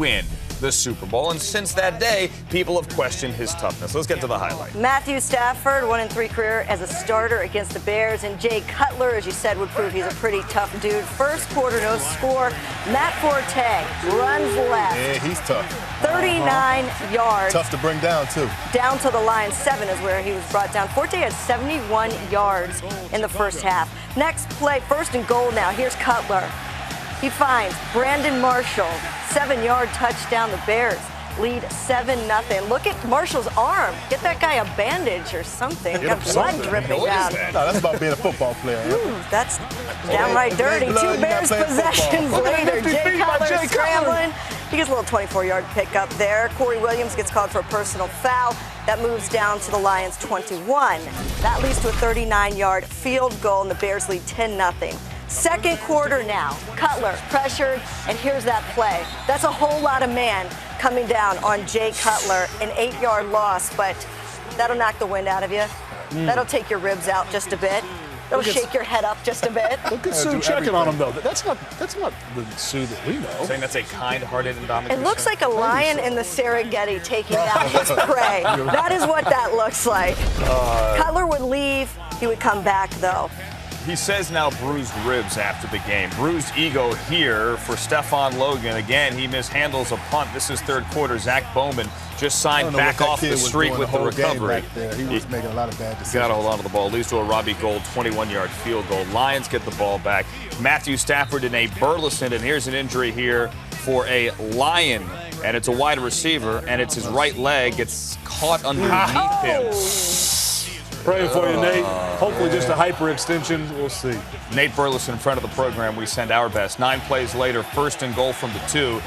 win the Super Bowl. And since that day, people have questioned his toughness. Let's get to the highlight. Matthew Stafford, 1-3 career as a starter against the Bears. And Jay Cutler, as you said, would prove he's a pretty tough dude. First quarter, no score. Matt Forte runs left. Yeah, he's tough. 39 yards. Tough to bring down, too. Down to the line. 7 is where he was brought down. Forte had 71 yards in the first half. Next play, 1st and goal now. Here's Cutler. He finds Brandon Marshall, 7-yard touchdown. The Bears lead 7-0. Look at Marshall's arm. Get that guy a bandage or something. Got blood dripping down. No, that's about being a football player. That's downright dirty. 2 Bears possessions later. Jay Cutler scrambling. He gets a little 24-yard pickup there. Corey Williams gets called for a personal foul. That moves down to the Lions 21. That leads to a 39-yard field goal, and the Bears lead 10-0. Second quarter now. Cutler pressured, and here's that play. That's a whole lot of man coming down on Jay Cutler. An 8-yard loss, but that'll knock the wind out of you. That'll take your ribs out just a bit. That'll shake your head up just a bit. Look at Sue checking on him, though. That's not the Sue that we know. Saying that's a kind-hearted Indominus. It looks like a lion in the Serengeti taking down his prey. That is what that looks like. Cutler would leave. He would come back, though. He says now bruised ribs after the game. Bruised ego here for Stephon Logan. Again, he mishandles a punt. This is third quarter. Zach Bowman just signed back off the street with the recovery. He was making a lot of bad decisions. Got a hold on to the ball. Leads to a Robbie Gould 21-yard field goal. Lions get the ball back. Matthew Stafford and Nate Burleson. And here's an injury here for a Lion. And it's a wide receiver. And it's his right leg. Gets caught underneath him. Praying for you, Nate. Hopefully just a hyperextension. We'll see. Nate Burleson in front of the program. We send our best. 9 plays later, 1st and goal from the 2.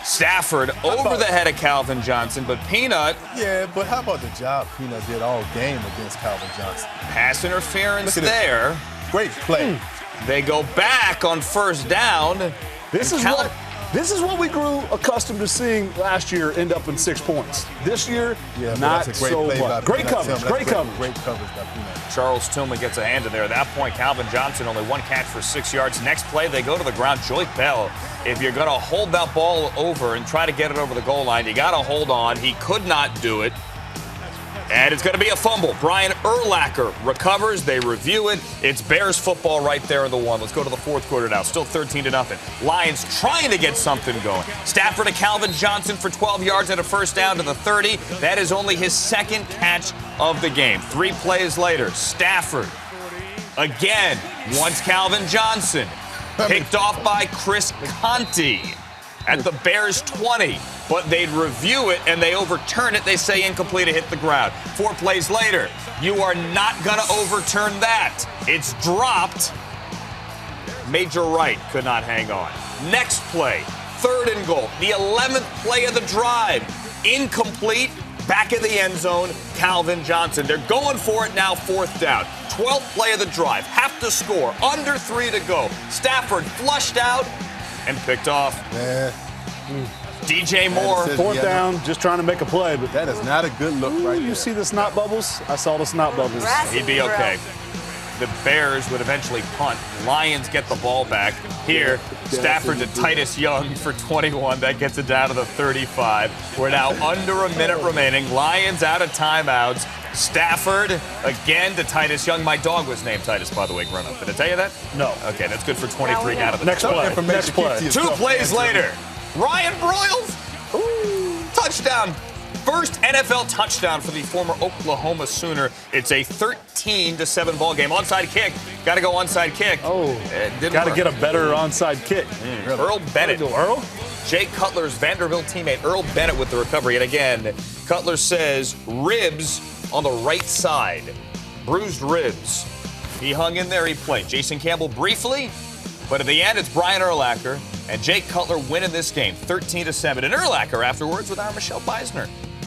Stafford over the head of Calvin Johnson, but Peanut. Yeah, but how about the job Peanut did all game against Calvin Johnson? Pass interference there. Great play. They go back on 1st down. This is what we grew accustomed to seeing last year end up in 6 points. This year, not so much. Great coverage. Great coverage by Peanut. Charles Tillman gets a hand in there. At that point, Calvin Johnson only 1 catch for 6 yards. Next play, they go to the ground. Joy Bell, if you're going to hold that ball over and try to get it over the goal line, you got to hold on. He could not do it. And it's going to be a fumble. Brian Urlacher recovers. They review it. It's Bears football right there in the 1. Let's go to the 4th quarter now. Still 13-0. Lions trying to get something going. Stafford to Calvin Johnson for 12 yards and a 1st down to the 30. That is only his 2nd catch of the game. 3 plays later, Stafford again wants Calvin Johnson. Picked off by Chris Conte at the Bears 20. But they'd review it, and they overturn it. They say incomplete, it hit the ground. 4 plays later, you are not going to overturn that. It's dropped. Major Wright could not hang on. Next play, 3rd and goal. The 11th play of the drive. Incomplete, back in the end zone, Calvin Johnson. They're going for it now, 4th down. 12th play of the drive. Have to score. Under 3 to go. Stafford flushed out and picked off. DJ Moore. 4th down, just trying to make a play. But that is not a good look right there. You see the snot bubbles? I saw the snot bubbles. He'd be okay. The Bears would eventually punt. Lions get the ball back. Here, Stafford to Titus Young for 21. That gets it down to the 35. We're now under a minute remaining. Lions out of timeouts. Stafford again to Titus Young. My dog was named Titus, by the way, grown up. Did I tell you that? No. Okay, that's good for 23 down to the next play. 2 plays later. Ryan Broyles, touchdown. First NFL touchdown for the former Oklahoma Sooner. It's a 13-7 ball game. Onside kick. Got to go onside kick. Got to get a better onside kick. Earl Bennett. Earl? Jay Cutler's Vanderbilt teammate, Earl Bennett, with the recovery. And again, Cutler says ribs on the right side. Bruised ribs. He hung in there. He played. Jason Campbell briefly. But at the end, it's Brian Urlacher and Jay Cutler winning this game, 13-7. And Urlacher afterwards with our Michelle Beisner.